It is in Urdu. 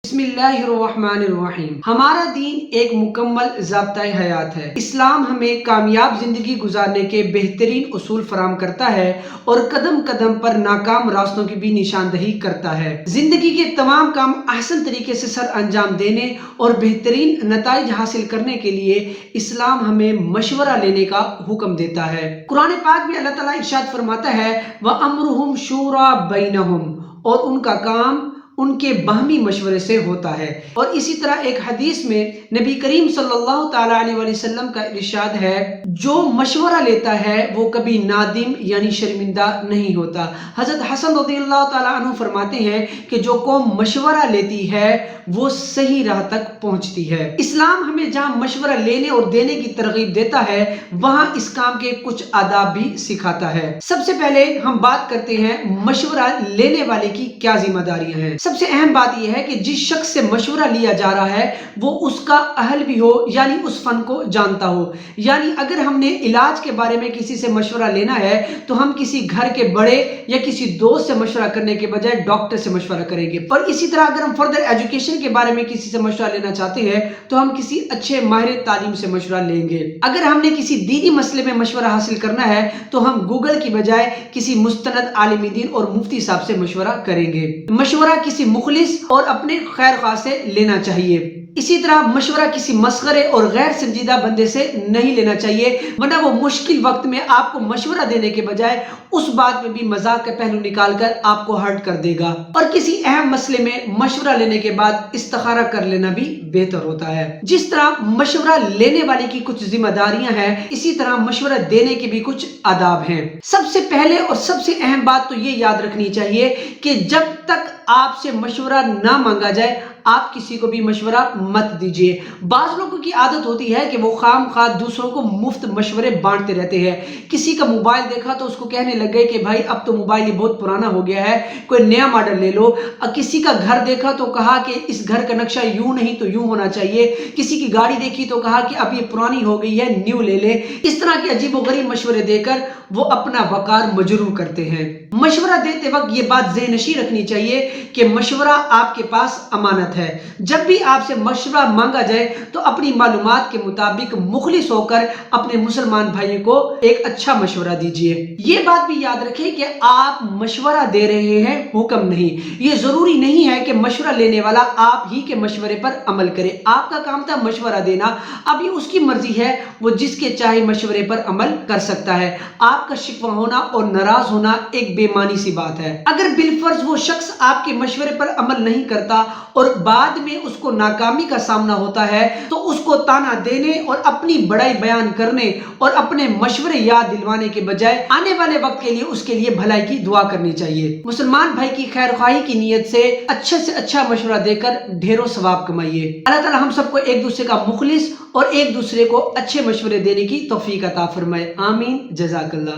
بسم اللہ الرحمن الرحیم۔ ہمارا دین ایک مکمل ضابطۂ حیات ہے۔ اسلام ہمیں کامیاب زندگی گزارنے کے بہترین اصول فراہم کرتا ہے اور قدم قدم پر ناکام راستوں کی بھی نشاندہی کرتا ہے۔ زندگی کے تمام کام احسن طریقے سے سر انجام دینے اور بہترین نتائج حاصل کرنے کے لیے اسلام ہمیں مشورہ لینے کا حکم دیتا ہے۔ قرآن پاک میں اللہ تعالیٰ ارشاد فرماتا ہے وَأَمْرُهُمْ شُورَىٰ بَيْنَهُمْ، اور ان کا کام ان کے باہمی مشورے سے ہوتا ہے۔ اور اسی طرح ایک حدیث میں نبی کریم صلی اللہ تعالیٰ علیہ وسلم کا ارشاد ہے جو مشورہ لیتا ہے وہ کبھی نادم یعنی شرمندہ نہیں ہوتا۔ حضرت حسن رضی اللہ تعالیٰ عنہ فرماتے ہیں کہ جو قوم مشورہ لیتی ہے وہ صحیح راہ تک پہنچتی ہے۔ اسلام ہمیں جہاں مشورہ لینے اور دینے کی ترغیب دیتا ہے وہاں اس کام کے کچھ آداب بھی سکھاتا ہے۔ سب سے پہلے ہم بات کرتے ہیں مشورہ لینے والے کی کیا ذمہ داریاں ہیں۔ سب سے اہم بات یہ ہے کہ جس شخص سے مشورہ لیا جا رہا ہے وہ اس کا اہل بھی ہو یعنی اس فن کو جانتا ہو۔ یعنی اگر ہم نے علاج کے بارے میں کسی سے مشورہ لینا ہے تو ہم کسی گھر کے بڑے یا کسی دوست سے مشورہ کرنے کے بجائے ڈاکٹر سے مشورہ کریں گے۔ اور اسی طرح اگر ہم فردر ایجوکیشن کے بارے میں کسی سے مشورہ لینا چاہتے ہیں تو ہم کسی اچھے ماہر تعلیم سے مشورہ لیں گے۔ اگر ہم نے کسی دینی مسئلے میں مشورہ حاصل کرنا ہے تو ہم گوگل کی بجائے کسی مستند عالم دین اور مفتی صاحب سے مشورہ کریں گے۔ مشورہ کسی مخلص اور اپنے خیر خواہ سے لینا چاہیے۔ اسی طرح مشورہ کسی مسخرے اور غیر سنجیدہ بندے سے نہیں لینا چاہیے ورنہ وہ مشکل وقت میں آپ کو مشورہ دینے کے بجائے اس بات میں بھی مذاق کا پہلو نکال کر آپ کو ہرٹ کر دے گا۔ اور کسی اہم مسئلے میں مشورہ لینے کے بعد استخارہ کر لینا بھی بہتر ہوتا ہے۔ جس طرح مشورہ لینے والے کی کچھ ذمہ داریاں ہیں اسی طرح مشورہ دینے کے بھی کچھ آداب ہیں۔ سب سے پہلے اور سب سے اہم بات تو یہ یاد رکھنی چاہیے کہ جب تک آپ سے مشورہ نہ مانگا جائے آپ کسی کو بھی مشورہ مت دیجیے۔ بعض لوگوں کی عادت ہوتی ہے کہ وہ خام خواہ دوسروں کو مفت مشورے بانٹتے رہتے ہیں۔ کسی کا موبائل دیکھا تو اس کو کہنے لگ گئے کہ بھائی اب تو موبائل یہ بہت پرانا ہو گیا ہے کوئی نیا ماڈل لے لو۔ کسی کا گھر دیکھا تو کہا کہ اس گھر کا نقشہ یوں نہیں تو یوں ہونا چاہیے۔ کسی کی گاڑی دیکھی تو کہا کہ اب یہ پرانی ہو گئی ہے نیو لے لے۔ اس طرح کے عجیب و غریب مشورے دے کر وہ اپنا وقار مجروح کرتے ہیں۔ مشورہ دیتے وقت یہ بات ذہن نشین رکھنی چاہیے کہ مشورہ آپ کے پاس امانت ہے۔ جب بھی آپ سے مشورہ مانگا جائے تو اپنی معلومات کے مطابق مخلص ہو کر اپنے مسلمان بھائیوں کو ایک اچھا مشورہ دیجیے۔ یہ بات بھی یاد رکھیں کہ آپ مشورہ دے رہے ہیں حکم نہیں۔ یہ ضروری نہیں ہے کہ مشورہ لینے والا آپ ہی کے مشورے پر عمل کرے۔ آپ کا کام تھا مشورہ دینا، اب یہ اس کی مرضی ہے وہ جس کے چاہے مشورے پر عمل کر سکتا ہے۔ آپ کا شکوہ ہونا اور ناراض ہونا ایک بے معنی سی بات ہے۔ اگر بالفرض وہ شخص آپ کے مشورے پر عمل نہیں کرتا اور بعد میں اس کو ناکامی کا سامنا ہوتا ہے تو اس کو تانا دینے اور اپنی بڑائی بیان کرنے اور اپنے مشورے یاد دلوانے کے بجائے آنے والے وقت کے لیے اس کے لیے بھلائی کی دعا کرنی چاہیے۔ مسلمان بھائی کی خیر خواہی کی نیت سے اچھا مشورہ دے کر ڈھیروں ثواب کمائیے۔ اللہ تعالی ہم سب کو ایک دوسرے کا مخلص اور ایک دوسرے کو اچھے مشورے دینے کی توفیق عطا فرمائے۔ آمین۔ جزاک اللہ۔